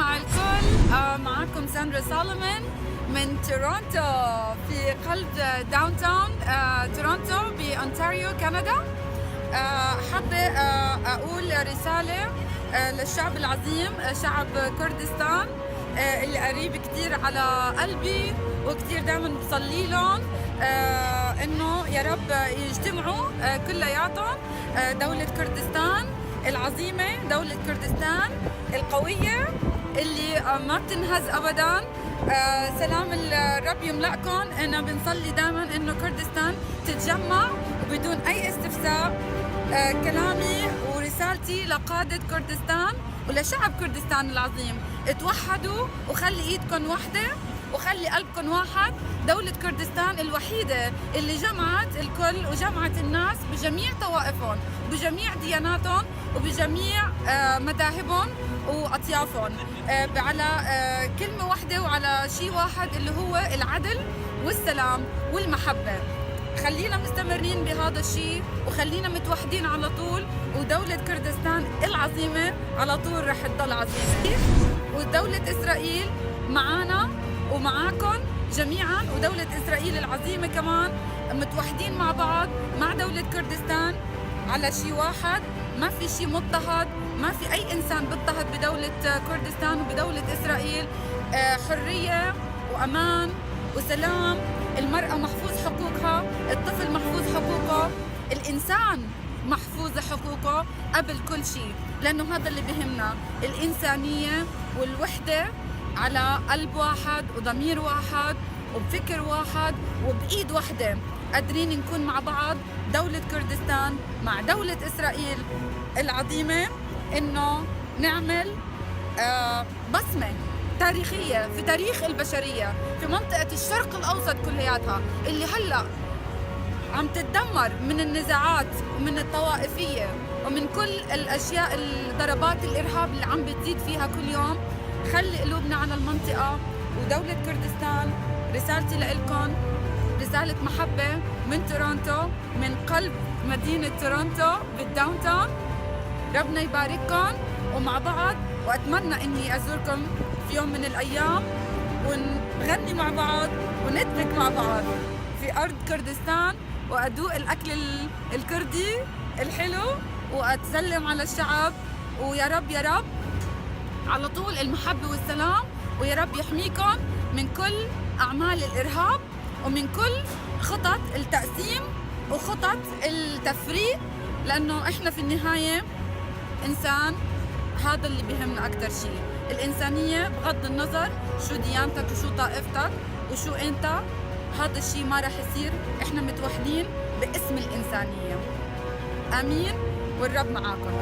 مع الكل. معكم ساندرا سولومون من تورونتو في قلب داون تاون تورونتو بأونتاريو كندا. حابة أقول رسالة للشعب العظيم، شعب كردستان اللي قريب كتير على قلبي وكتير دائما بصلي لهم إنه يا رب يجتمعوا كلياتهم. دولة كردستان العظيمة، دولة كردستان القوية اللي ما بتنهز أبداً. سلام الرب يملأكم. أنا بنصلي دائما إنه كردستان تتجمع وبدون أي استفسار. كلامي ورسالتي لقادة كردستان ولشعب كردستان العظيم، اتوحدوا وخلي ايدكم وحدة وخلي قلبكم واحد. دولة كردستان الوحيدة اللي جمعت الكل وجمعت الناس بجميع طوائفهم بجميع دياناتهم وبجميع مذاهبهم وأطيافهم على كلمة واحدة وعلى شيء واحد اللي هو العدل والسلام والمحبة. خلينا مستمرين بهذا الشيء وخلينا متوحدين على طول، ودولة كردستان العظيمة على طول رح تضل عظيمة، ودولة إسرائيل معانا ومعاكم جميعا، ودولة إسرائيل العظيمة كمان متوحدين مع بعض مع دولة كردستان على شيء واحد. ما في شيء مضطهد، ما في أي إنسان بيضطهد بدولة كردستان وبدولة إسرائيل. حرية وأمان وسلام. المرأة محفوظ حقوقها، الطفل محفوظ حقوقه، الإنسان محفوظ حقوقه قبل كل شيء، لأنه هذا اللي بهمنا، الإنسانية والوحدة على قلب واحد وضمير واحد وبفكر واحد وبإيد واحدة. قادرين نكون مع بعض دولة كردستان مع دولة إسرائيل العظيمة، إنه نعمل بصمة تاريخية في تاريخ البشرية في منطقة الشرق الأوسط كلياتها اللي هلأ عم تتدمر من النزاعات ومن الطوائفية ومن كل الأشياء، الضربات الإرهاب اللي عم بتزيد فيها كل يوم. خلي قلوبنا على المنطقة ودولة كردستان. رسالتي لإلكم رسالة محبة من تورونتو، من قلب مدينة تورونتو بالداون تاون. ربنا يبارككم ومع بعض، وأتمنى إني أزوركم في يوم من الأيام ونغني مع بعض وندمج مع بعض في أرض كردستان، وأدوق الأكل الكردي الحلو وأتسلم على الشعب. ويا رب يا رب على طول المحبة والسلام، ويا رب يحميكم من كل أعمال الإرهاب ومن كل خطط التقسيم وخطط التفريق، لأنه إحنا في النهاية إنسان. هذا اللي بيهمنا أكتر شيء، الإنسانية بغض النظر شو ديانتك وشو طائفتك وشو أنت. هذا الشيء ما رح يصير. إحنا متوحدين باسم الإنسانية. آمين، والرب معاكم.